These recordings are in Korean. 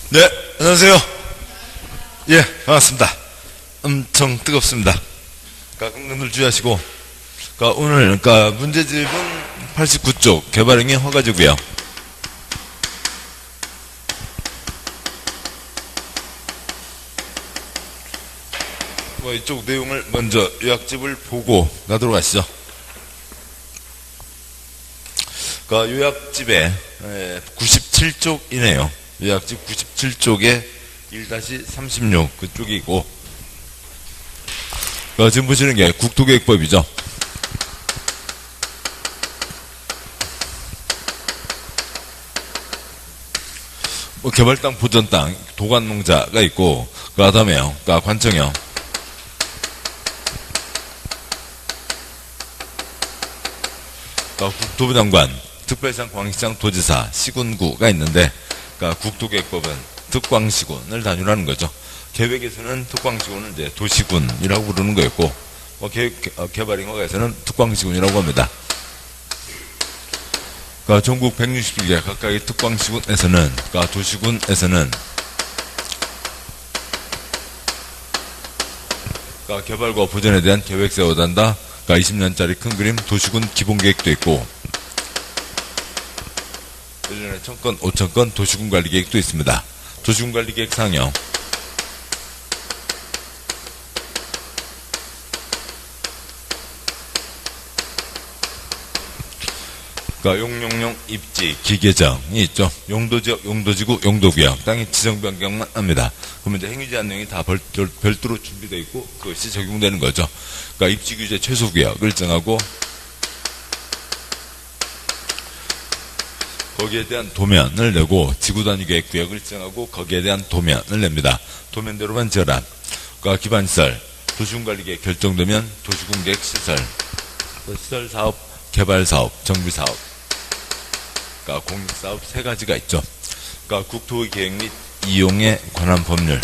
네, 안녕하세요. 예, 반갑습니다. 엄청 뜨겁습니다. 긍정들 주의하시고, 오늘, 문제집은 89쪽, 개발행위 허가지고요. 이쪽 내용을 먼저 요약집을 보고 가도록 하시죠. 요약집에 97쪽이네요. 요약집 97쪽에 1-36 그쪽이고, 지금 보시는 게 국토계획법이죠. 개발땅, 보전땅, 도관농자가 있고, 그 다음에요, 관청형, 국토부 장관, 특별시장, 광역시장, 도지사, 시군구가 있는데, 국토계획법은 특광시군을 단위로 하는 거죠. 계획에서는 특광시군을 이제 도시군이라고 부르는 거였고, 개발행위허가에서는 특광시군이라고 합니다. 전국 160개 각각의 특광시군에서는, 도시군에서는, 개발과 보전에 대한 계획 세워단다. 20년짜리 큰 그림 도시군 기본계획도 있고, 1년에 1000건, 5000건 도시군 관리계획도 있습니다. 도시군 관리계획 상형, 용용용 입지 기계정이 있죠. 용도지역, 용도지구, 용도구역, 땅의 지정 변경만 합니다. 그러면 이제 행위 제한 내용이 다 별도로 준비되어 있고 그것이 적용되는 거죠. 입지 규제 최소 구역을 정하고 거기에 대한 도면을 내고 지구 단위 계획 구역을 정하고 거기에 대한 도면을 냅니다. 도면대로만 지어라. 기반시설, 도시군 관리계획 결정되면 도시군 계획 시설, 시설 사업, 개발 사업, 정비 사업, 공익 사업 세 가지가 있죠. 국토의 계획 및 이용에 관한 법률.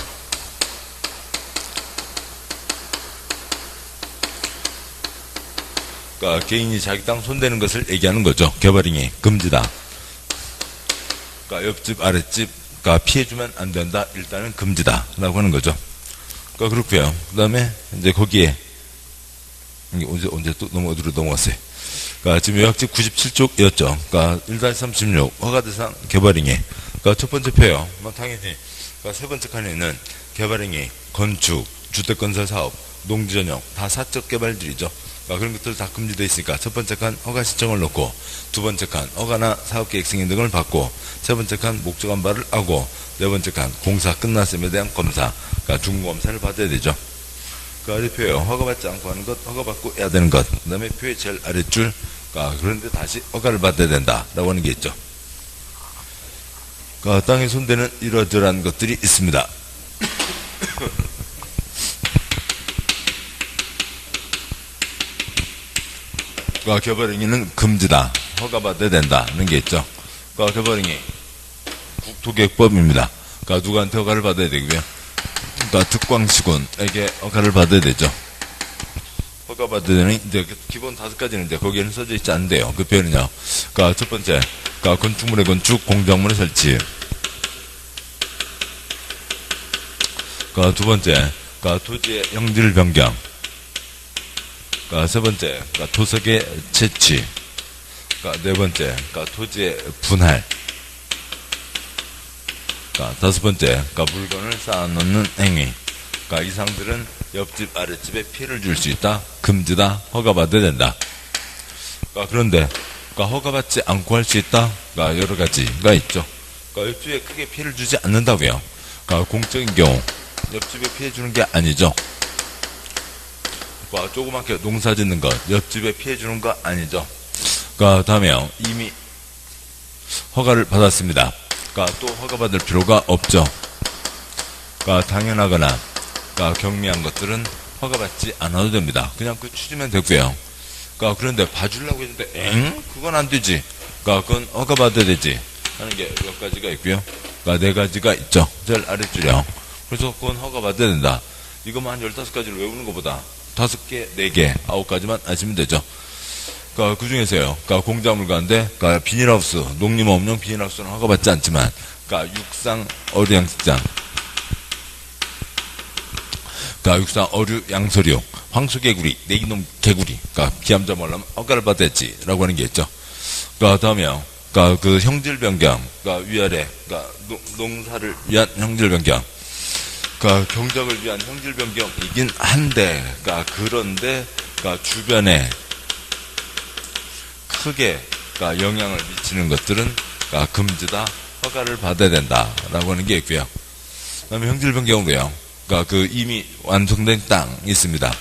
개인이 자기 땅 손대는 것을 얘기하는 거죠. 개발행위 금지다. 옆집, 아랫집, 피해주면 안 된다. 일단은 금지다. 라고 하는 거죠. 그렇고요. 그 다음에, 이제 거기에, 언제 또 어디로 넘어갔어요? 지금 요약집 97쪽이었죠. 1-36 허가대상 개발행위. 첫 번째 표요. 당연히. 세 번째 칸에 있는 개발행위, 건축, 주택건설 사업, 농지전용 다 사적 개발들이죠. 그런 것들 다 금지되어 있으니까 첫 번째 칸 허가 신청을 넣고, 두 번째 칸 허가나 사업계획 승인 등을 받고, 세 번째 칸 목적 안발을 하고, 네 번째 칸 공사 끝났음에 대한 검사, 중공검사를 받아야 되죠. 아래표요. 허가받지 않고 하는 것, 허가받고 해야 되는 것. 그 다음에 표의 제일 아랫줄, 그런데 다시 허가를 받아야 된다. 라고 하는 게 있죠. 땅에 손대는 이러저러한 것들이 있습니다. 개발행위는 금지다. 허가받아야 된다는 게 있죠. 개발행위 국토계획법입니다. 누구한테 허가를 받아야 되고요. 특광시군에게 허가를 받아야 되죠. 허가 받아야 되는, 이제 기본 5가지인데 거기에는 써져 있지 않은데요. 그 표현은요. 첫 번째, 건축물의 건축, 공작물의 설치. 두 번째, 토지의 형질 변경. 세 번째, 토석의 채취. 네 번째, 토지의 분할. 다섯 번째, 물건을 쌓아놓는 행위. 이상들은 옆집, 아랫집에 피해를 줄 수 있다. 금지다. 허가받아야 된다. 그런데, 허가받지 않고 할 수 있다. 여러 가지가 있죠. 옆집에 크게 피해를 주지 않는다고요. 공적인 경우, 옆집에 피해 주는 게 아니죠. 조그맣게 농사 짓는 것, 옆집에 피해 주는 거 아니죠. 다음에요. 이미 허가를 받았습니다. 또 허가받을 필요가 없죠. 당연하거나 경미한 것들은 허가받지 않아도 됩니다. 그냥 추지면 되고요. 그런데 봐주려고 했는데 그건 안 되지. 그건 허가받아야 되지 하는 게 몇 가지가 있고요. 4가지가 있죠. 제일 아랫줄이요. 그래서 그건 허가받아야 된다. 이것만 한 15가지를 외우는 것보다 5개, 4개, 9가지만 아시면 되죠. 그 중에서요, 공작물 가운데, 비닐하우스, 농림업용 비닐하우스는 허가받지 않지만, 육상 어류 양식장, 육상 어류 양서류, 황소개구리, 내기놈 개구리, 기암자 몰라면 허가를 받았지라고 하는 게 있죠. 다음에요, 그 형질 변경, 위아래, 농사를 위한 형질 변경, 경작을 위한 형질 변경이긴 한데, 그런데, 주변에 크게, 영향을 미치는 것들은, 금지다, 허가를 받아야 된다라고 하는 게 있고요. 그 다음에 형질 변경으로요, 그 이미 완성된 땅이 있습니다.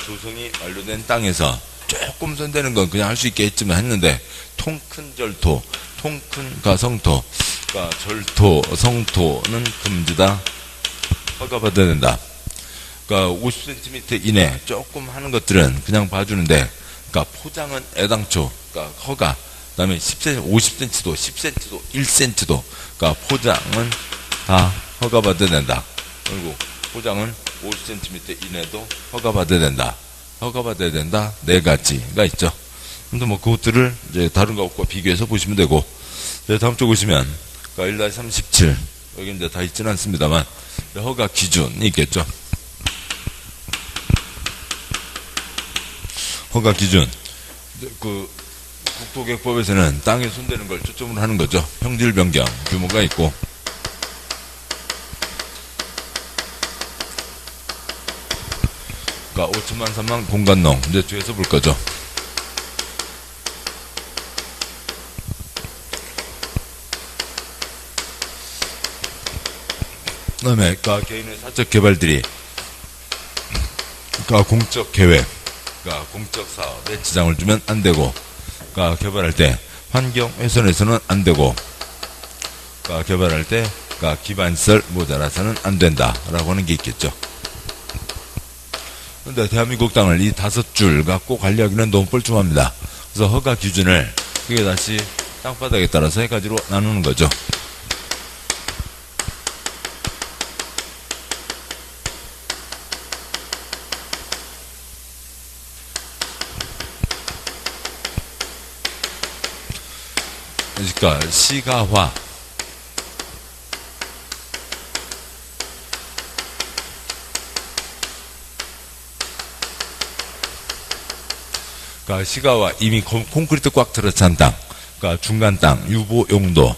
조성이 완료된 땅에서 조금 손대는 건 그냥 할 수 있겠지만 했는데, 통 큰 절토, 통 큰 성토, 절토, 성토는 금지다, 허가받아야 된다. 50cm 이내 조금 하는 것들은 그냥 봐주는데, 포장은 애당초, 허가, 그 다음에 10cm, 50cm도, 10cm도, 1cm도, 포장은 다 허가받아야 된다. 그리고 포장은 50cm 이내도 허가받아야 된다. 허가받아야 된다. 4가지가 있죠. 근데 그것들을 이제 다른 것과 비교해서 보시면 되고, 다음 쪽 보시면, 1-37. 여기 이제 다 있지는 않습니다만, 허가 기준이 있겠죠. 허가 기준. 국토개혁법에서는 땅에 손대는 걸 초점으로 하는 거죠. 형질 변경 규모가 있고, 5천만, 3만 공간농. 이제 뒤에서 볼 거죠. 그 다음에, 개인의 사적 개발들이, 공적 계획, 공적 사업에 지장을 주면 안 되고, 개발할 때, 환경 훼손해서는 안 되고, 개발할 때, 기반시설 모자라서는 안 된다라고 하는 게 있겠죠. 근데 대한민국 땅을 이 5줄 갖고 관리하기는 너무 뻘쭘합니다. 그래서 허가 기준을 그게 다시 땅바닥에 따라서 3가지로 나누는 거죠. 그러니까 시가화, 시가와 이미 콘크리트 꽉 들어찬 땅, 중간 땅, 유보 용도,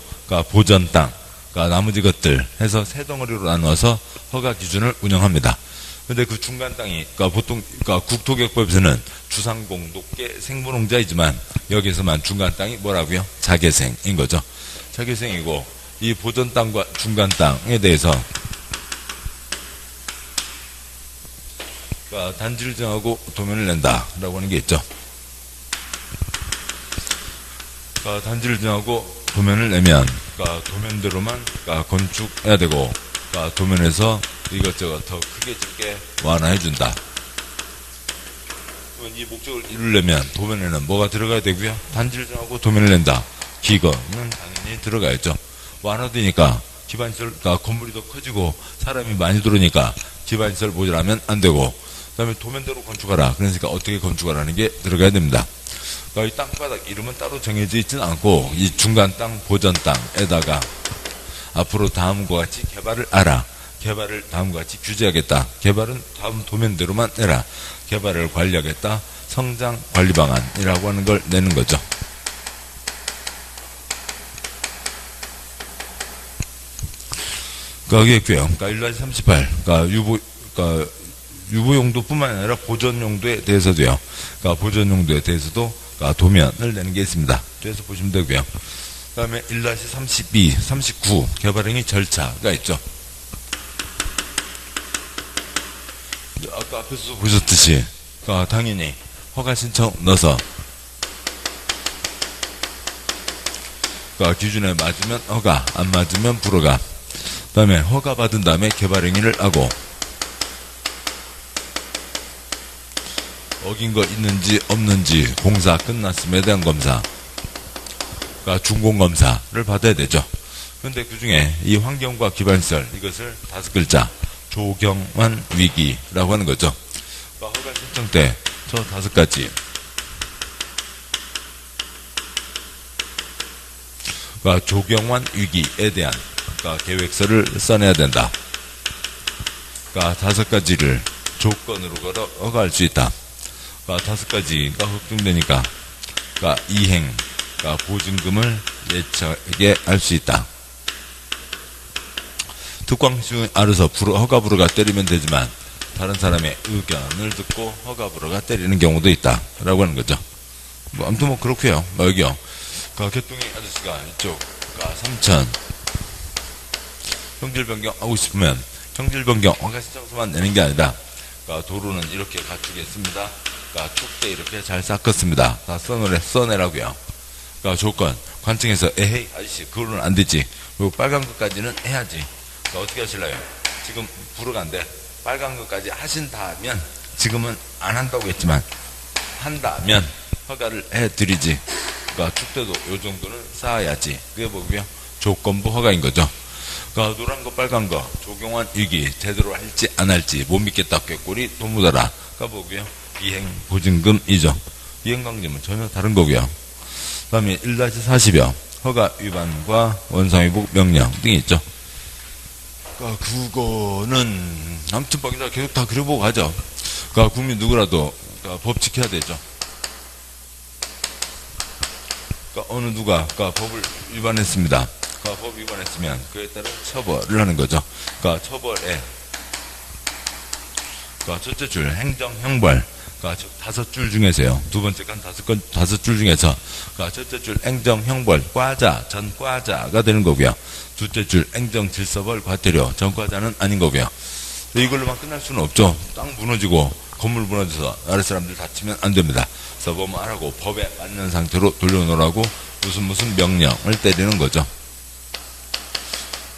보전 땅, 나머지 것들 해서 3덩어리로 나누어서 허가 기준을 운영합니다. 근데 그 중간 땅이, 보통, 국토개혁법에서는 주상공독계 생분홍자이지만 여기서만 중간 땅이 뭐라고요? 자개생인 거죠. 자개생이고, 이 보전 땅과 중간 땅에 대해서 단지를 정하고 도면을 낸다라고 하는 게 있죠. 단지를 정하고 도면을 내면 도면대로만 건축해야 되고, 도면에서 이것저것 더 크게 짓게 완화해 준다. 이 목적을 이루려면 도면에는 뭐가 들어가야 되고요? 단지를 정하고 도면을 낸다. 기거는 당연히 들어가야죠. 완화되니까 기반시설, 건물이 더 커지고 사람이 많이 들어오니까 기반시설 모자라면 안 되고, 그 다음에 도면대로 건축하라. 그러니까 어떻게 건축하라는 게 들어가야 됩니다. 이 땅바닥 이름은 따로 정해져 있지는 않고, 이 중간 땅, 보전 땅에다가 앞으로 다음과 같이 개발을 알아. 개발을 다음과 같이 규제하겠다. 개발은 다음 도면대로만 내라. 개발을 관리하겠다. 성장 관리 방안이라고 하는 걸 내는 거죠. 그게 있고요. 1-38. 유보 용도뿐만 아니라 보전 용도에 대해서도요. 보전 용도에 대해서도 도면을 내는 게 있습니다. 뒤에서 보시면 되고요. 그 다음에 1-32, 39 개발행위 절차가 있죠. 아까 앞에서 보셨듯이 당연히 허가 신청 넣어서 기준에 맞으면 허가, 안 맞으면 불허가. 그 다음에 허가 받은 다음에 개발행위를 하고, 어긴 거 있는지 없는지 공사 끝났음에 대한 검사, 준공검사를 받아야 되죠. 그런데 그 중에 이 환경과 기반시설, 이것을 5글자, 조경환 위기라고 하는 거죠. 허가 신청 때 저 5가지 그러니까 조경환 위기에 대한 그러니까 계획서를 써내야 된다. 그러니까 5가지를 조건으로 걸어 허가할 수 있다. 그러니까 5가지가 확정되니까 그러니까 이행, 그러니까 보증금을 예차게 할 수 있다. 특광시중에 알아서 허가 불허가 때리면 되지만 다른 사람의 의견을 듣고 허가 불허가 때리는 경우도 있다 라고 하는 거죠. 뭐 아무튼 뭐 그렇고요. 뭐 여기요. 그러니까 개똥이 아저씨가 이쪽 그러니까 3천 형질 변경하고 싶으면 형질 변경 허가 신청서만 내는 게 아니라 그러니까 도로는 이렇게 갖추겠습니다. 그러니까 촉대 이렇게 잘 닦았습니다. 다 써내라고요. 그러니까 조건 관청에서 에헤이 아저씨 그걸로는 안 되지. 그리고 빨간 것까지는 해야지. 그러니까 어떻게 하실래요? 지금 불허가 안 돼. 빨간 것까지 하신다면 지금은 안 한다고 했지만 한다면 허가를 해드리지. 그러니까 축대도 요 정도는 쌓아야지. 그게 뭐고요? 조건부 허가인 거죠. 그러니까 노란 거 빨간 거 조경환 위기 제대로 할지 안 할지 못 믿겠다 꾀꼬리 돈 묻어라. 그러니까 뭐고요? 이행 보증금이죠. 이행 강제는 전혀 다른 거고요. 그 다음에 1-40여 허가 위반과 원상회복 명령 등이 있죠. 그러니까 그거는 아무튼 거기다 계속 다 그려보고 가죠. 그러니까 국민 누구라도 그러니까 법 지켜야 되죠. 그러니까 어느 누가 그러니까 법을 위반했습니다. 그러니까 법 위반했으면 그에 따른 처벌을 하는 거죠. 그러니까 처벌에 그러니까 첫째 줄 행정 형벌 그러니까 5줄 중에서요. 두 번째 건 5줄 중에서 그러니까 첫째 줄 행정 형벌 과자 전 과자가 되는 거고요. 둘째 줄 행정 질서벌 과태료 전 과자는 아닌 거고요. 이걸로만 끝날 수는 없죠. 땅 무너지고 건물 무너져서 아래 사람들 다치면 안 됩니다. 그래서 뭐뭐 하라고 법에 맞는 상태로 돌려놓으라고 무슨 명령을 때리는 거죠.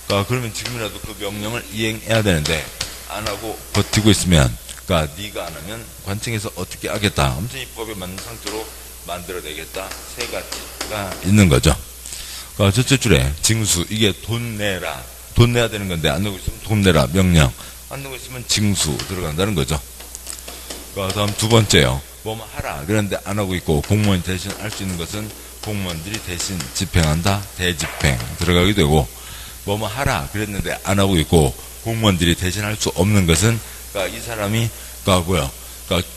그러니까 그러면 지금이라도 그 명령을 이행해야 되는데 안 하고 버티고 있으면 그러니까 네가 안 하면 관청에서 어떻게 하겠다. 아무튼 이 법에 맞는 상태로 만들어내겠다. 3가지가 있는 거죠. 그러니까 첫째 줄에 징수 이게 돈 내라. 돈 내야 되는 건데 안 내고 있으면 돈 내라 명령. 안 내고 있으면 징수 들어간다는 거죠. 그러니까 다음 두 번째요. 뭐뭐 하라. 그런데 안 하고 있고 공무원이 대신 할 수 있는 것은 공무원들이 대신 집행한다. 대집행 들어가게 되고 뭐뭐 하라. 그랬는데 안 하고 있고 공무원들이 대신 할 수 없는 것은 그러니까 이 사람이 그러니까 뭐야? 그러니까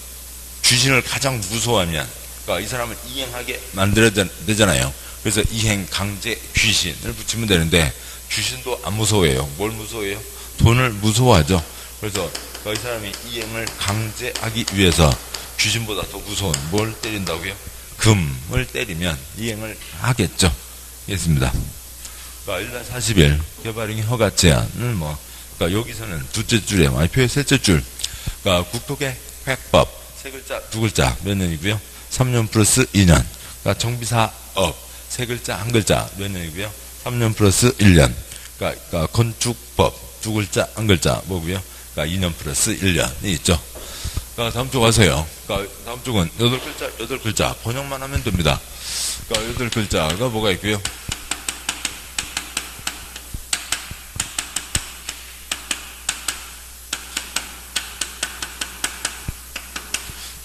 귀신을 가장 무서워하면 그러니까 이 사람을 이행하게 만들어야 되잖아요. 그래서 이행 강제 귀신을 붙이면 되는데 귀신도 안 무서워해요. 뭘 무서워해요? 돈을 무서워하죠. 그래서 이 사람이 이행을 강제하기 위해서 귀신보다 더 무서운 뭘 때린다고요? 금을 때리면 이행을 하겠죠. 있습니다. 그러니까 1-40일 개발행위 허가 제한은 뭐 그러니까 여기서는 둘째 줄에 표의 셋째 줄 그러니까 국토계획법 세 글자 두 글자 몇 년이고요? 3년 플러스 2년 그러니까 정비사업 세 글자 한 글자 몇 년이고요? 3년 플러스 1년 그러니까 건축법 두 글자 한 글자 뭐고요? 그러니까 2년 플러스 1년이 있죠. 그러니까 다음 쪽 가서요. 그러니까 다음 쪽은 8글자 번역만 하면 됩니다. 그러니까 8글자가 뭐가 있고요?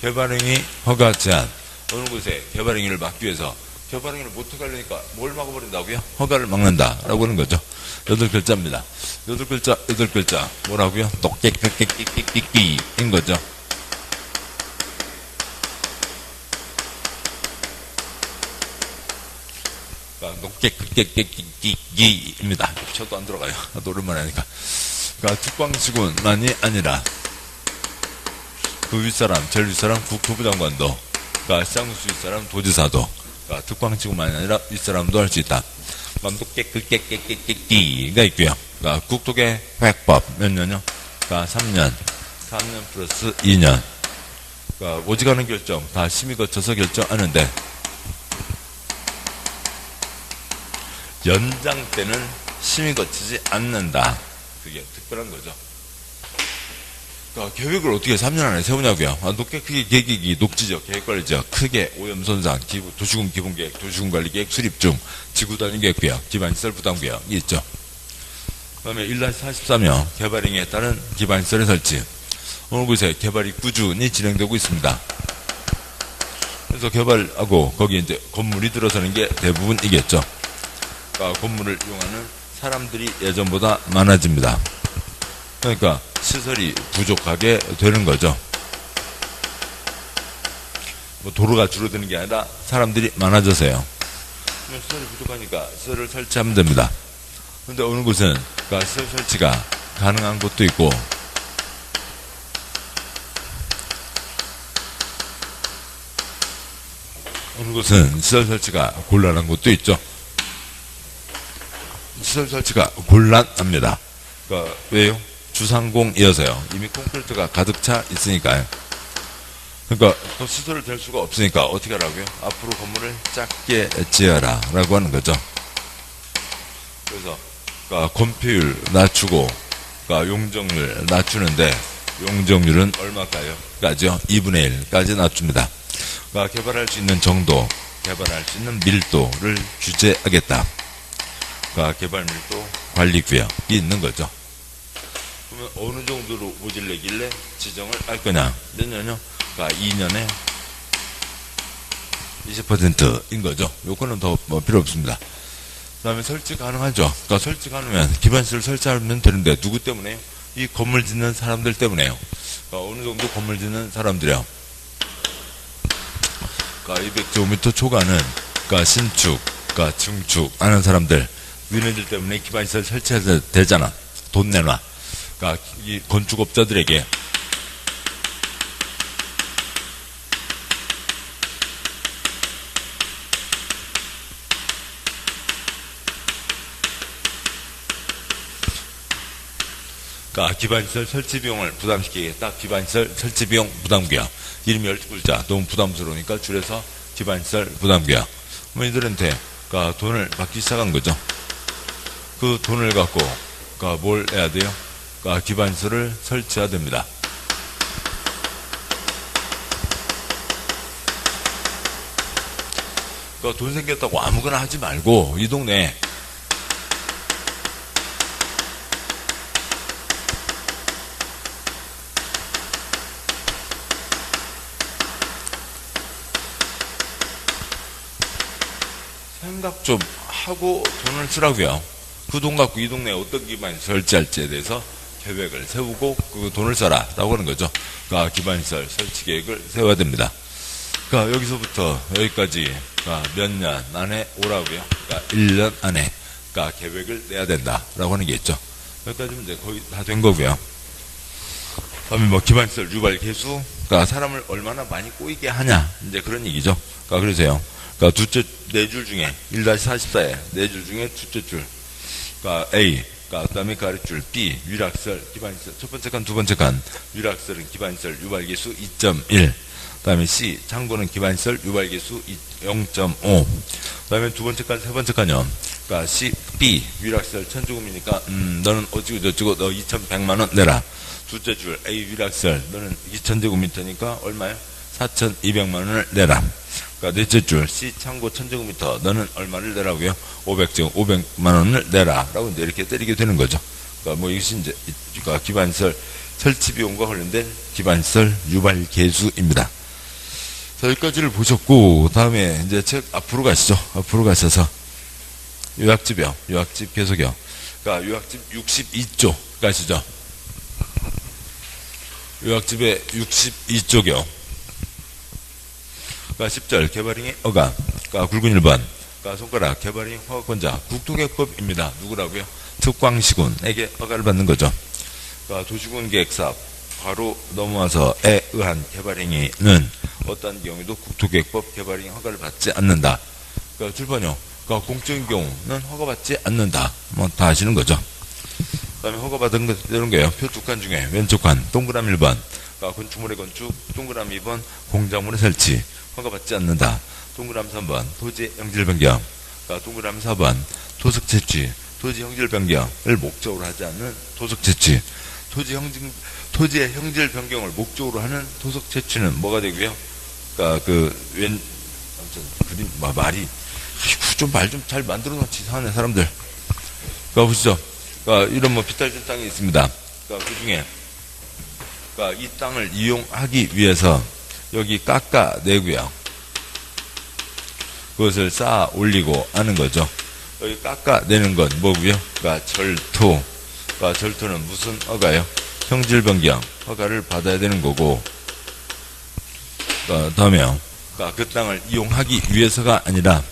개발행위 허가 제한 어느 곳에 개발행위를 막기 위해서 개발행위를 못하게 하려니까 뭘 막아버린다고요? 허가를 막는다라고 하는 거죠. 8글자입니다. 8글자 뭐라고요? 똑깨깨깨깨깨깨인 거죠. 똑깨깨깨깨깨입니다. 저도 안 들어가요. 나도 오랜만에 하니까. 그러니까 특광시군만이 아니라 그 윗사람, 제일 윗사람 국토부 장관도, 그러니까 시장수 윗사람 도지사도, 그러니까 특광시군만이 아니라 윗사람도 할 수 있다. 깨끗깨끗깨끗깨끗가 있고요. 그러니까 국토계획법 몇 년요? 그러니까 3년 플러스 2년. 그러니까 오직하는 결정 다 심의 거쳐서 결정하는데 연장 때는 심의 거치지 않는다. 그게 특별한 거죠. 그러니까 계획을 어떻게 3년 안에 세우냐고요. 높게 크게 계획이 녹지죠. 계획관리죠. 크게 오염손상, 도시군 기본계획, 도시군관리계획 수립 중, 지구단위계획구역, 기반시설 부담구역이 있죠. 그 다음에 1-43여 개발행위에 따른 기반시설의 설치. 어느 곳에 개발이 꾸준히 진행되고 있습니다. 그래서 개발하고 거기 이제 건물이 들어서는 게 대부분이겠죠. 건물을 이용하는 사람들이 예전보다 많아집니다. 그러니까 시설이 부족하게 되는 거죠. 뭐 도로가 줄어드는 게 아니라 사람들이 많아져서요. 그러면 시설이 부족하니까 시설을 설치하면 됩니다. 그런데 어느 곳은 시설 설치가 가능한 곳도 있고, 어느 곳은 시설 설치가 곤란한 곳도 있죠. 시설 설치가 곤란합니다. 그러니까 왜요? 주상공이어서요. 이미 콘크리트가 가득 차 있으니까요. 그러니까 또 시설을 댈 수가 없으니까 어떻게 하라고요? 앞으로 건물을 작게 지어라 라고 하는 거죠. 그래서 건폐율 낮추고 용적률 낮추는데, 용적률은 얼마까요? 까지요? 2분의 1까지 낮춥니다. 개발할 수 있는 정도, 개발할 수 있는 밀도를 규제하겠다. 개발 밀도 관리 구역이 있는 거죠. 그러면 어느 정도로 모질내길래 지정을 할 거냐? 몇 년요? 2년에 20%인 거죠. 요거는 더 필요 없습니다. 그 다음에 설치 가능하죠. 설치 가능하면 기반시설 설치하면 되는데, 누구 때문에요? 이 건물 짓는 사람들 때문에요. 어느 정도 건물 짓는 사람들이요. 200제곱미터 초과는 신축, 증축 하는 사람들, 너네들 때문에 기반시설 설치해야 되잖아. 돈 내놔. 이 건축업자들에게 기반시설 설치 비용을 부담시키겠다. 기반시설 설치 비용 부담구역. 이름이 12글자. 너무 부담스러우니까 줄여서 기반시설 부담구역. 이들한테 돈을 받기 시작한 거죠. 그 돈을 갖고 뭘 해야 돼요? 기반시설을 설치해야 됩니다. 돈 생겼다고 아무거나 하지 말고, 이 동네에 생각 좀 하고 돈을 쓰라고요. 그 돈 갖고 이 동네에 어떤 기반시설 설치할지에 대해서 계획을 세우고 그 돈을 써라 라고 하는 거죠. 기반시설 설치 계획을 세워야 됩니다. 여기서부터 여기까지 몇 년 안에 오라고요. 1년 안에 계획을 내야 된다 라고 하는 게 있죠. 여기까지는 이제 거의 다 된 거고요. 다음에 기반시설 유발 개수, 사람을 얼마나 많이 꼬이게 하냐, 이제 그런 얘기죠. 그러세요. 두째 4줄 중에 1-44에 4줄 중에 두째 줄 A, 그 다음에 가르줄 B, 유락설 기반시설 첫 번째 칸, 두 번째 칸 유락설은 기반시설 유발계수 2.1, 그 다음에 C 창고는 기반시설 유발계수 0.5, 그 다음에 두 번째 칸, 세 번째 칸이요. C, B 유락설 1000제곱이니까 너는 어찌고 저찌고 너 2100만원 내라. 두째 줄 A 유락설 너는 2000제곱미터니까 얼마요? 4200만원을 내라. 넷째 줄 C 창고 1000제곱미터 너는 얼마를 내라고요? 500만원을 내라 라고 이제 이렇게 때리게 되는 거죠. 이것이 이제 기반시설 설치 비용과 관련된 기반시설 유발 계수입니다. 자, 여기까지를 보셨고, 다음에 이제 책 앞으로 가시죠. 앞으로 가셔서 요약집이요. 요약집 계속이요. 요약집 62쪽 가시죠. 요약집의 62쪽이요. 10절 개발행위 어가, 굵은 1번 손가락 개발행위 허가권자 국토개혁법입니다. 누구라고요? 특광시군에게 허가를 받는 거죠. 도시군 계획사업 바로 넘어와서에 의한 개발행위는 어떤 경우에도 국토개혁법 개발행위 허가를 받지 않는다. 7번요. 공적인 경우는 허가받지 않는다. 다 아시는 거죠. 그 다음에 허가받은 거 이런 거예요. 표 두 칸 중에 왼쪽 칸 동그라미 1번 건축물의 건축, 동그라미 2번 공작물의 설치 허가받지 않는다. 동그라미 3번 토지 형질 변경, 동그라미 4번 토속 채취, 토지 형질 변경을 목적으로 하지 않는 토속 채취. 토지의 형질 변경을 목적으로 하는 토속 채취는 뭐가 되고요? 아무튼 그림 말이 좀 말 좀 잘 만들어 놓지 이상하네 사람들. 보시죠. 이런 비탈진 땅이 있습니다. 그 중에 이 땅을 이용하기 위해서 여기 깎아내고요. 그것을 쌓아 올리고 하는 거죠. 여기 깎아내는 건 뭐고요? 그러니까 절토. 그러니까 절토는 무슨 허가요? 형질 변경 허가를 받아야 되는 거고, 다음에요. 그러니까 그 땅을 이용하기 위해서가 아니라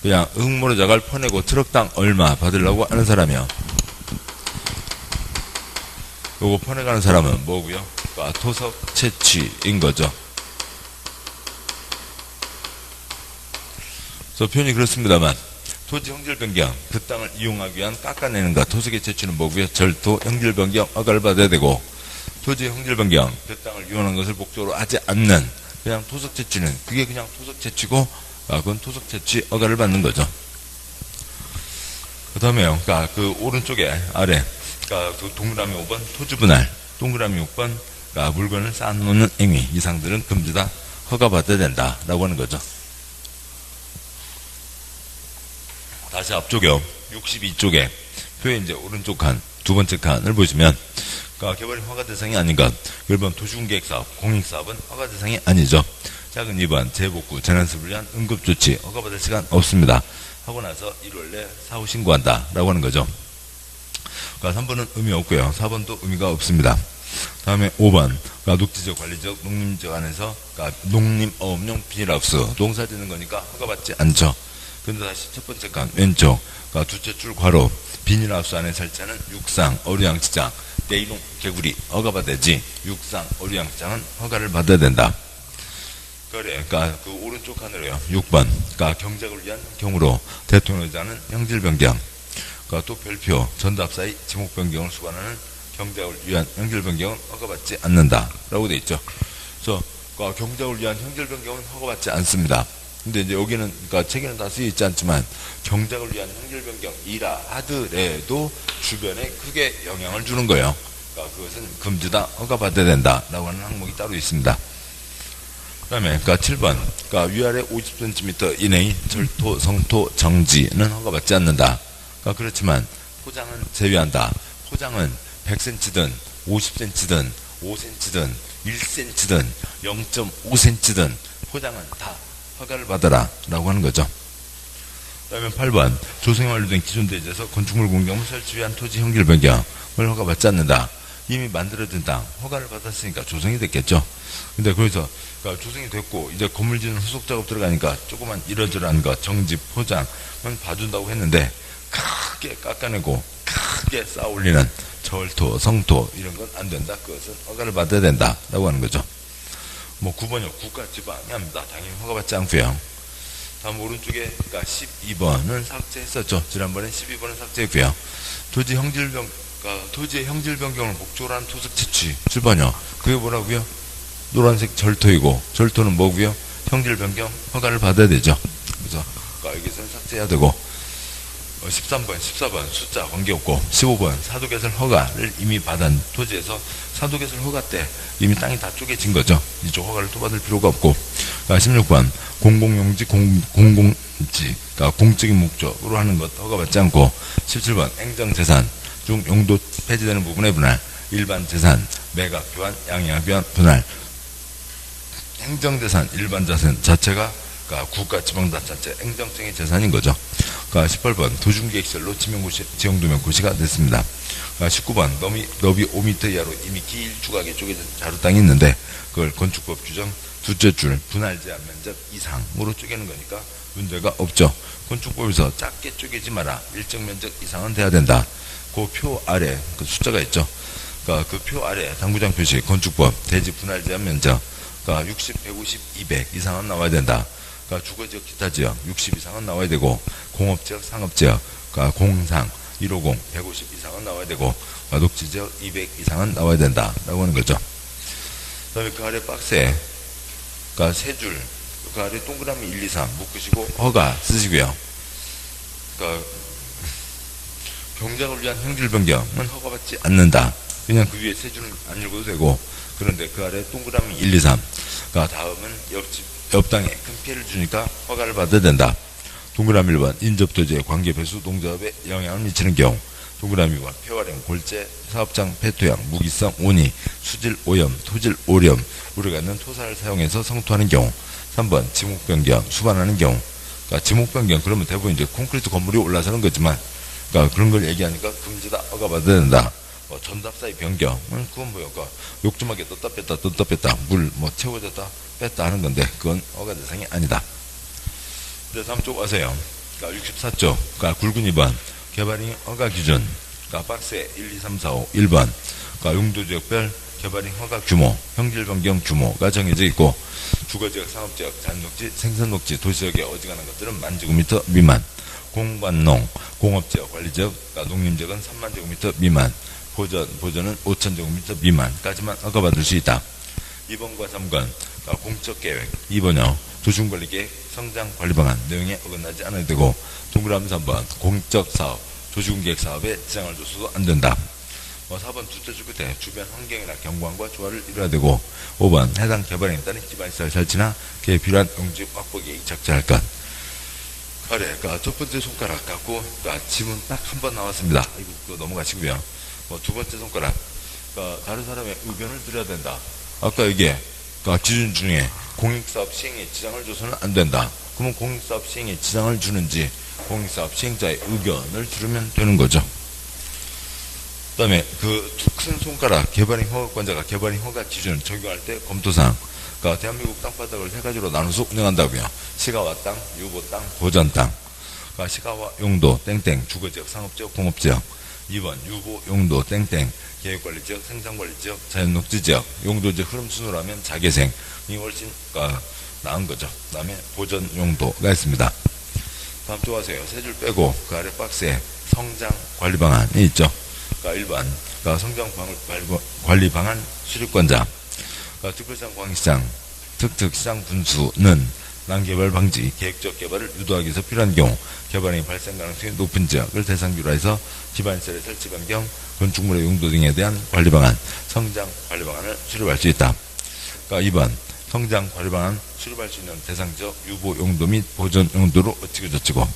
그냥 흙모로 자갈 퍼내고 트럭당 얼마 받으려고 하는 사람이요. 요거 퍼내가는 사람은 뭐고요? 그러니까 토석 채취인 거죠. 그래서 표현이 그렇습니다만, 토지 형질 변경, 그 땅을 이용하기 위한 깎아내는가 토석의 채취는 뭐고요? 절토 형질 변경 허가를 받아야 되고, 토지 형질 변경, 그 땅을 이용하는 것을 목적으로 하지 않는 그냥 토석 채취는 그게 그냥 토석 채취고, 그건 토석 채취 허가를 받는 거죠. 그 다음에요. 그러니까 그 오른쪽에 아래, 그러니까 그 동그라미 5번 토지 분할, 동그라미 6번 그러니까 물건을 쌓아놓는 행위, 이상들은 금지다, 허가받아야 된다라고 하는 거죠. 다시 앞쪽에요. 62쪽에 표에 이제 오른쪽 칸, 두 번째 칸을 보시면, 그러니까 개발이 허가 대상이 아닌 것. 1번 도시공계획사업, 공익사업은 허가 대상이 아니죠. 작은 2번 재복구, 재난수를 위한 응급조치, 허가받을 시간 없습니다. 하고 나서 1월 내 사후 신고한다 라고 하는 거죠. 그러니까 3번은 의미 없고요. 4번도 의미가 없습니다. 다음에 5번, 그러니까 녹지적, 관리적, 농림지역 안에서 그러니까 농림어업용 비닐하우스, 농사 짓는 거니까 허가받지 않죠. 근데 다시 첫 번째 칸 왼쪽, 그러니까 두째 줄 괄호, 비닐하우스 안에 설치하는 육상, 어류양치장, 대이동, 개구리 허가받아야지, 육상, 어류양치장은 허가를 받아야 된다. 그래, 그러니까 그 오른쪽 칸으로요. 6번, 그러니까 경작을 위한 경우로 대통령자는 형질 변경, 그러니까 또 별표, 전답사의 지목 변경을 수반하는 경작을 위한 형질 변경은 허가받지 않는다라고 돼 있죠. 그래서 그러니까 경작을 위한 형질 변경은 허가받지 않습니다. 근데 이제 여기는 그러니까 책에는 다 쓰여 있지 않지만 경작을 위한 형질 변경이라 하더라도 주변에 크게 영향을 주는 거예요. 그러니까 그것은 금지다, 허가받아야 된다라고 하는 항목이 따로 있습니다. 그다음에 그러니까 7번, 그러니까 위아래 50cm 이내의 절토, 성토, 정지는 허가받지 않는다. 그러니까 그렇지만 포장은 제외한다. 포장은 100cm든 50cm든 5cm든 1cm든 0.5cm든 포장은 다 허가를 받아라 라고 하는 거죠. 그 다음에 8번, 조성에 완료된 기존 대지에서 건축물 공개물 설치 위한 토지 형질 변경을 허가받지 않는다. 이미 만들어진 땅 허가를 받았으니까 조성이 됐겠죠. 근데 거기서 그러니까 조성이 됐고 이제 건물 짓는 후속 작업 들어가니까 조그만 이러저러한 것 정지 포장은 봐준다고 했는데 크게 깎아내고 크게 쌓아 올리는 절토, 성토 이런 건 안 된다. 그것은 허가를 받아야 된다 라고 하는 거죠. 뭐 9번이요. 국가 지방이 합니다. 당연히 허가받지 않고요. 다음 오른쪽에 그러니까 12번은 삭제했었죠. 지난번에 12번은 삭제했고요. 토지의 형질 변경을 목적으로 한 토석 채취 7번이요. 그게 뭐라고요? 노란색 절토이고, 절토는 뭐고요? 형질 변경 허가를 받아야 되죠. 그래서 그러니까 여기서는 삭제해야 되고, 13번, 14번 숫자 관계없고, 15번 사도개설 허가를 이미 받은 토지에서 사도개설 허가 때 이미 땅이 다 쪼개진 거죠. 이쪽 허가를 또 받을 필요가 없고, 16번 공공용지, 공공지, 그러니까 공적인 목적으로 하는 것 허가받지 않고, 17번 행정재산 중 용도 폐지되는 부분의 분할, 일반 재산, 매각, 교환, 양해와 교환, 분할. 행정재산, 일반 재산 자체가 그러니까 국가지방자치단체 행정적인 재산인 거죠. 그러니까 18번 도중계획설로 지형도면고시가 됐습니다. 그러니까 19번 너비 5m 이하로 이미 길쭉하게 쪼개진 자루 땅이 있는데 그걸 건축법 규정 두째 줄 분할 제한 면적 이상으로 쪼개는 거니까 문제가 없죠. 건축법에서 작게 쪼개지 마라. 일정 면적 이상은 돼야 된다. 그 표 아래 그 숫자가 있죠. 그러니까 그 표 아래 당구장 표시 건축법 대지 분할 제한 면적 그러니까 60, 150, 200 이상은 나와야 된다. 그러니까 주거지역 기타지역 60 이상은 나와야 되고 공업지역, 상업지역 그러니까 공상 150, 150 이상은 나와야 되고 녹지지역 200 이상은 나와야 된다라고 하는 거죠. 그 다음에 그 아래 박스에 그러니까 세 줄 그 아래 동그라미 1, 2, 3 묶으시고 허가 쓰시고요. 그러니까 경작을 위한 형질 변경은 허가받지 않는다. 그냥 그 위에 세 줄은 안 읽어도 되고 그런데 그 아래 동그라미 1, 2, 3 그러니까 다음은 옆 땅에 큰 피해를 주니까 허가를 받아야 된다. 동그라미 1번 인접토지의 관계 배수 농작업에 영향을 미치는 경우 동그라미 2번 폐활행, 골재, 사업장 폐토양, 무기성, 온이, 수질 오염, 토질 오염, 우려가 있는 토사를 사용해서 성토하는 경우 3번 지목 변경, 수반하는 경우 그러니까 지목 변경, 그러면 대부분 이제 콘크리트 건물이 올라서는 거지만, 그러니까 그런 걸 얘기하니까 금지다, 허가받아야 된다. 전답 사이 변경, 그건 뭐야? 그러니까 욕조막에 떴다 뺐다, 물 채워졌다 뺐다 하는 건데, 그건 허가 대상이 아니다. 이제 다음 쪽 와서요. 그러니까 64쪽, 그러니까 굵은 2번, 개발인 허가 기준, 그러니까 박스에 1, 2, 3, 4, 5, 1번, 그러니까 용도지역별 개발인 허가 규모, 형질 변경 규모가 정해져 있고, 주거지역, 상업지역, 잔녹지, 생산녹지, 도시지역에 어지간한 것들은 10,000제곱미터 미만, 공관농, 공업지역, 관리지역, 그러니까 농림지역은 30,000제곱미터 미만, 보전은 5,000제곱미터 미만까지만 허가받을 수 있다. 2번과 3번, 그러니까 공적계획, 2번요, 도시군관리계획, 성장관리방안 내용에 어긋나지 않아야 되고, 동그라미 3번, 공적사업, 도시군계획 사업에 지장을 줘서도 안 된다. 4번 주택주 끝에 주변 환경이나 경관과 조화를 이뤄야 되고, 5번 해당 개발에 따른 기반시설 설치나 그에 필요한 용지 확보 계획이 적절할 것. 그래, 그러니까 첫 번째 손가락 갖고, 그러니까 지문 딱 한 번 나왔습니다. 이거 그거 넘어가시고요. 두 번째 손가락, 그러니까 다른 사람의 의견을 들어야 된다. 아까 이게 그러니까 기준 중에 공익사업 시행에 지장을 줘서는 안 된다. 그러면 공익사업 시행에 지장을 주는지 공익사업 시행자의 의견을 들으면 되는 거죠. 그 다음에 그 큰 손가락, 개발인 허가권자가 개발인 허가 기준을 적용할 때 검토사항, 그러니까 대한민국 땅바닥을 세 가지로 나눠서 운영한다고요. 시가와 땅, 유보 땅, 보전 땅. 그러니까 시가와 용도 땡땡, 주거지역, 상업지역, 공업지역. 2번 유보 용도 땡땡, 계획관리지역, 생산관리지역, 자연녹지지역. 용도지역 흐름 순으로 하면 자개생이 훨씬 나은 거죠. 그 다음에 보전 용도가 있습니다. 다음 쪽 하세요. 세 줄 빼고 그 아래 박스에 성장관리방안이 있죠. 그러니까 1번, 그러니까 성장관리방안 수립권자, 그러니까 특별시장 광시장, 특특시장 분수는 난개발 방지, 계획적 개발을 유도하기 위해서 필요한 경우 개발의 발생 가능성이 높은 지역을 대상지로 해서 기반시설의 설치 변경, 건축물의 용도 등에 대한 관리방안, 성장관리방안을 수립할 수 있다. 그러니까 2번, 성장관리방안 수립할 수 있는 대상지역 유보 용도 및 보전 용도로 어찌고 저찌고.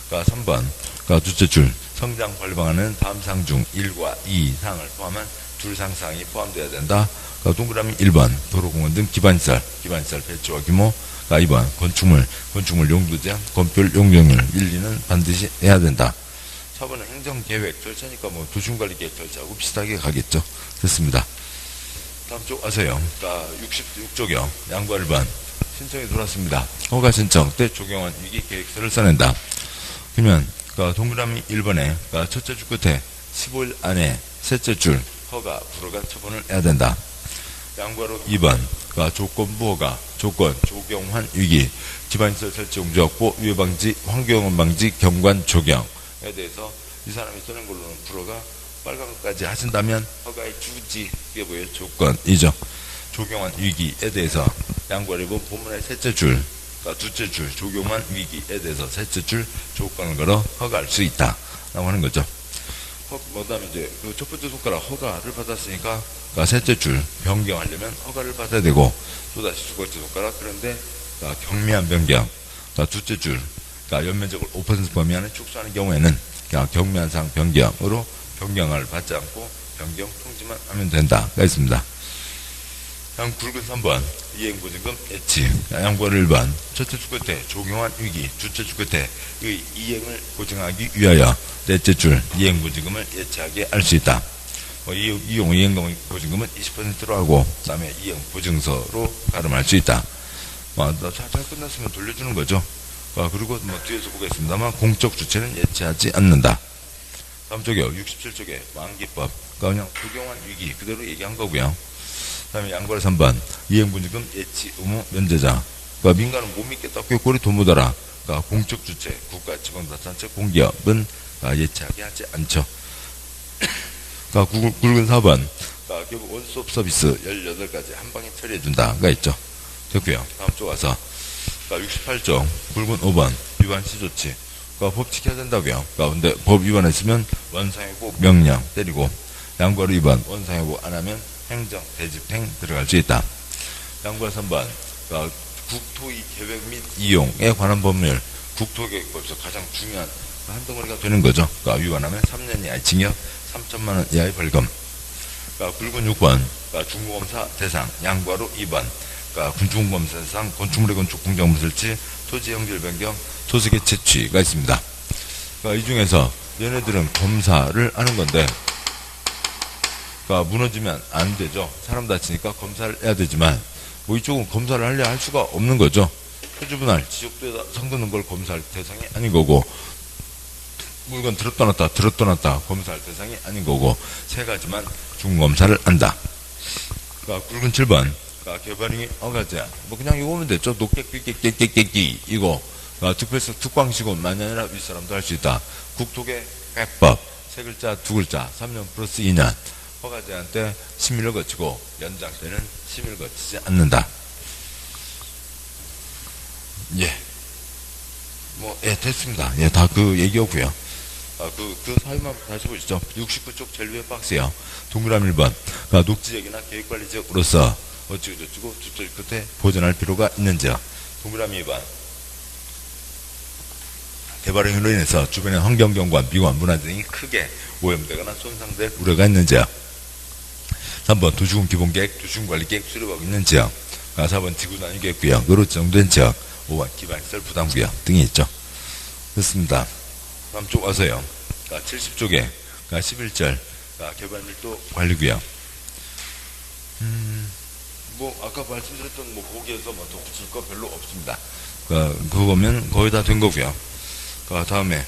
그러니까 3번, 그러니까 둘째 줄, 성장관리방안은 다음 사항 중 1과 2 사항을 포함한 둘 사항이 포함되어야 된다. 그러니까 동그라미 1번, 도로공원 등 기반시설 배치와 규모. 2번, 건축물 용도 제한, 건별 용적률 1, 2는 반드시 해야 된다. 4번은 행정계획 절차니까 도시군관리계획 절차하고 비슷하게 가겠죠. 됐습니다. 다음 쪽 와서요. 66쪽이요. 양과 1번. 신청이 들어왔습니다. 허가 신청 때 조경원 위기계획서를 써낸다. 그러면 동그라미 1번에 첫째 줄 끝에 15일 안에 셋째 줄 허가 불허가 처분을 해야 된다. 양과로 2번, 조건부 허가, 조경환 위기, 기반시설 설치 용지 확보, 위해 방지, 환경오염 방지, 경관 조경에 대해서 이 사람이 쓰는 걸로는 불허가 빨간 것까지 하신다면 허가의 주지, 이게 뭐예요? 조건이죠. 조경환 위기에 대해서 양과로 2번 본문의 셋째 줄, 둘째 줄, 조경환 위기에 대해서 셋째 줄 조건을 걸어 허가할 수 있다. 라고 하는 거죠. 그 다음에 이제 첫 번째 손가락 허가를 받았으니까 셋째 줄 변경하려면 허가를 받아야 되고, 또다시 두 번째 손가락, 그런데 경미한 변경, 둘째 줄 연면적을 5% 범위 안에 축소하는 경우에는 경미한 사항 변경으로 변경을 받지 않고 변경 통지만 하면 된다가 있습니다. 다음 굵은 3번 이행보증금 예치, 양보를 1번 첫째 줄 끝에 조경환 위기, 둘째 줄 끝에 의 이행을 보증하기 위하여 넷째 줄 이행보증금을 예치하게 할 수 있다. 이행보증금은 20%로 하고 그 다음에 이행보증서로 가름할 수 있다. 잘 끝났으면 돌려주는 거죠. 그리고 뒤에서 보겠습니다만 공적 주체는 예치하지 않는다. 다음 쪽이요. 67쪽에 만기법, 그냥 조경환 위기 그대로 얘기한 거고요. 그 다음에 양보를 3번 이행보증금 예치 의무 면제자, 민간은 못 믿겠다, 꾀꼬리 돈 묻어라. 공적 주체, 국가, 지방자치단체, 공기업은 예치하게 하지 않죠. 굵은 4번, 결국 원스톱 서비스 18가지 한 방에 처리해준다가 있죠. 됐고요. 다음 쪽 와서 68쪽 굵은 5번 위반 시조치, 법 지켜야 된다고요. 근데 법 위반했으면 원상회고 명령 때리고, 양과로 2번 원상회고 안 하면 행정 대집행 들어갈 수 있다. 양과 3번 국토의 계획 및 이용에 관한 법률, 국토계획법에서 가장 중요한 한 덩어리가 되는 거죠. 위반하면 3년 이하의 징역, 3천만 원 이하의 벌금. 굵은 6번 중공검사 대상, 양과로 2번 그러니까 건축공검사 대상, 건축물의 건축 공작물 설치, 토지 형질 변경, 토색의 채취가 있습니다. 그러니까 이 중에서 얘네들은 검사를 하는 건데, 그러니까 무너지면 안 되죠. 사람 다치니까 검사를 해야 되지만, 뭐 이쪽은 검사를 하려 할 수가 없는 거죠. 표주분할, 지적도에다 상도는 걸 검사할 대상이 아닌 거고, 물건 들었다 놨다 검사할 대상이 아닌 거고, 세 가지만 중검사를 한다. 그러니까 굵은 7번, 그러니까 개발행위 허가제한. 뭐 그냥 이거 오면 됐죠. 녹객 이거. 그러니까 특별성 특광시고 만년이나 윗사람도 할 수 있다. 국토계 백법, 세 글자, 두 글자, 3년 플러스 2년. 허가제한 때 심의를 거치고 연장 때는 심의를 거치지 않는다. 예. 뭐, 예, 됐습니다. 예, 다 그 얘기였고요. 그 사유만 다시 보시죠. 69쪽 제일 위에 박스요. 동그라미 1번. 그러니까 녹지역이나 계획관리지역으로서 어찌고저찌고 주택 끝에 보존할 필요가 있는지요. 동그라미 2번. 개발행위로 인해서 주변의 환경경관, 미관, 문화 등이 크게 오염되거나 손상될 우려가 있는지요. 3번 도시군 기본계획, 도시군관리계획 수립하고 있는지요. 4번 지구단위 계획구역으로 지정된 지역. 5번 기반시설 부담구역 등이 있죠. 됐습니다. 다음 쪽 와서요. 70쪽에 11절 개발밀도 관리구역. 뭐 아까 말씀드렸던 뭐 거기에서 뭐 더 붙일 거 별로 없습니다. 그거면 거의 다 된 거고요. 다음에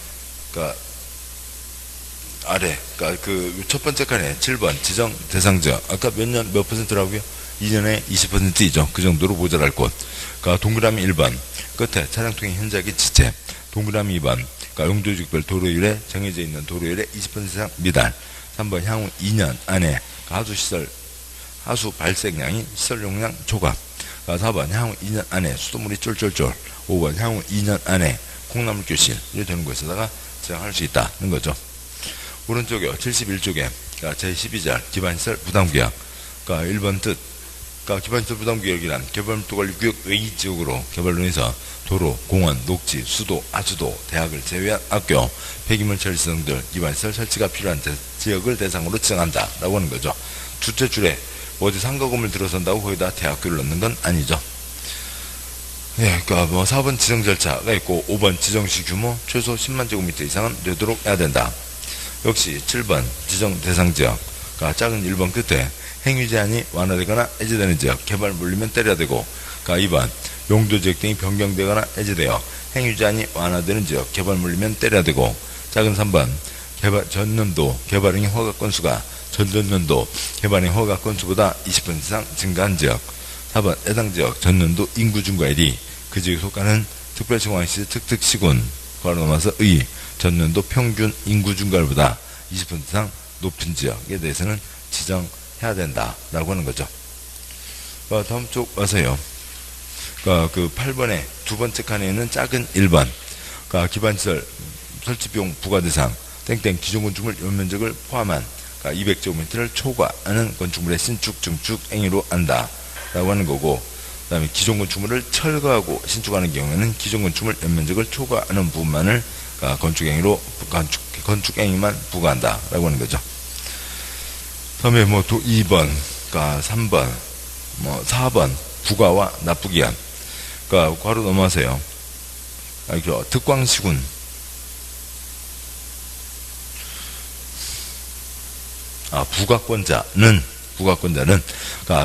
아래 그 첫 번째 칸에 7번 지정 대상 지역. 아까 몇 퍼센트라고요? 2년에 20%이죠. 그 정도로 모자랄 곳. 동그라미 1번 끝에 차량통행 현장의 지체. 동그라미 2번 용도지역별 도로율에 정해져 있는 도로율의 20% 이상 미달. 3번 향후 2년 안에 하수 발생량이 시설 용량 초과. 4번 향후 2년 안에 수돗물이 쫄쫄쫄. 5번 향후 2년 안에 콩나물 교실 이렇게 되는 곳에다가 지정할 수 있다는 거죠. 오른쪽에 71쪽에 제12절 기반시설 부담구역. 1번 뜻. 기반시설 부담구역이란 개발밀도관리구역 외의 지역으로 개발로 인해서 도로, 공원, 녹지, 수도, 하수도, 대학을 제외한 학교, 폐기물 처리시 등들 기반시설 설치가 필요한 지역을 대상으로 지정한다 라고 하는 거죠. 둘째 줄에 어디 상가건물 들어선다고 거기다 대학교를 넣는 건 아니죠. 예, 뭐 4번 지정 절차가 있고 5번 지정시 규모 최소 10만 제곱미터 이상은 되도록 해야 된다. 역시 7번 지정 대상 지역, 작은 1번 끝에 행위 제한이 완화되거나 해제되는 지역, 개발 물리면 때려야 되고, 2번 용도 지역 등이 변경되거나 해제되어 행위 제한이 완화되는 지역, 개발 물리면 때려야 되고, 작은 3번 전년도 개발행위 허가 건수가 전전년도 개발행위 허가 건수보다 20% 이상 증가한 지역. 4번 해당 지역 전년도 인구 증가율이 그 지역에 속하는 특별시공항시 특특시군 괄호 넘어서 의 전년도 평균 인구 증가율보다 20% 이상 높은 지역에 대해서는 지정해야 된다라고 하는 거죠. 다음 쪽 와서요. 그 8번에 두 번째 칸에 있는 작은 1번. 기반시설 설치비용 부과대상 땡땡 기존 건축물 연면적을 포함한 200제곱미터를 초과하는 건축물의 신축, 증축 행위로 한다 라고 하는 거고, 그 다음에 기존 건축물을 철거하고 신축하는 경우에는 기존 건축물 연면적을 초과하는 부분만을 건축행위만 부과한다 라고 하는 거죠. 다음에 뭐 2번, 3번, 4번 부과와 납부기한. 괄호 넘어가세요. 특광시군. 부가권자는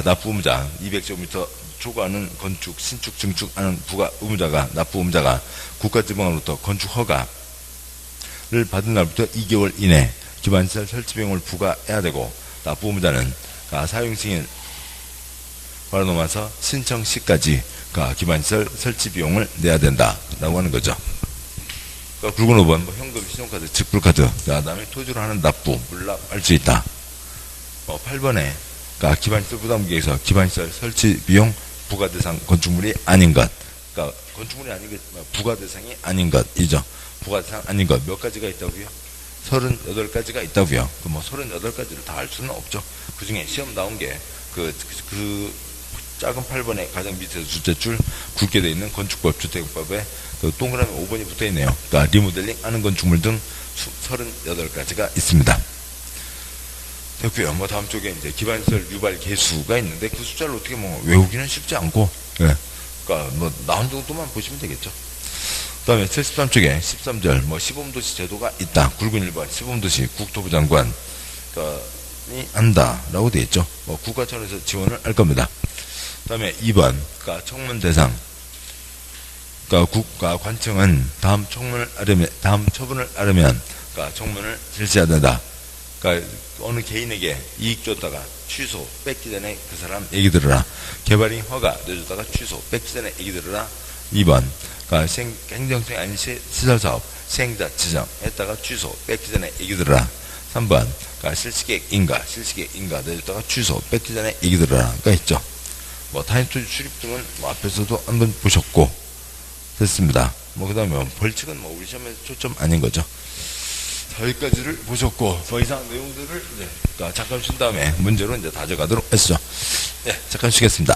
납부 의무자 200제곱미터 초과하는 건축, 신축, 증축하는 납부 의무자가 국가지방으로부터 건축 허가를 받은 날부터 2개월 이내 기반시설 설치 비용을 부과해야 되고, 납부 의무자는 사용 승인 바로 넘어서 신청 시까지 기반시설 설치 비용을 내야 된다라고 하는 거죠. 굵은 5번 현금, 신용카드, 직불카드, 그다음에 토지로 하는 납부, 물납할 수 있다. 8번에 기반시설 부담계획에서 기반시설 설치 비용 부과 대상 건축물이 아닌 것, 건축물이 아닌 것, 부과 대상이 아닌 것이죠. 부과 대상 아닌 것 몇 가지가 있다고요? 38가지가 있다고요. 38가지를 다 알 수는 없죠. 그 중에 시험 나온 게 그 작은 8번에 가장 밑에서 둘째 줄 굵게 되어 있는 건축법, 주택법에 동그라미 5번이 붙어 있네요. 리모델링 하는 건축물 등 38가지가 있습니다. 됐고요. 뭐 다음 쪽에 이제 기반시설 유발 개수가 있는데 그 숫자를 어떻게 뭐 외우기는 쉽지 않고, 예. 그러니까 뭐 나온 정도만 보시면 되겠죠. 그다음에 73쪽에 13절 뭐 시범도시 제도가 있다. 굵은 1번 시범도시 국토부 장관이 한다라고 되어 있죠. 뭐 국가 차원에서 지원을 할 겁니다. 그다음에 2번 그러니까 청문 대상. 그러니까 국가 관청은 다음 처분을 하려면 그러니까 청문을 실시해야 된다. 그러니까 어느 개인에게 이익 줬다가 취소, 뺏기 전에 그 사람 얘기 들으라. 개발이 허가 내줬다가 취소, 뺏기 전에 얘기 들으라. 2번, 그러니까 행정생 아닌 시설사업, 시행자 지정했다가 취소, 뺏기 전에 얘기 들으라. 3번, 그러니까 실시계획 인가 내줬다가 취소, 뺏기 전에 얘기 들으라가 있죠. 뭐 타인토지 출입 등은 뭐 앞에서도 한번 보셨고 됐습니다. 뭐 그다음에 벌칙은 뭐 우리 시험에 초점 아닌 거죠. 여기까지를 보셨고 더 이상 내용들을 이제 잠깐 쉰 다음에 문제로 이제 다져가도록 했죠. 네, 잠깐 쉬겠습니다.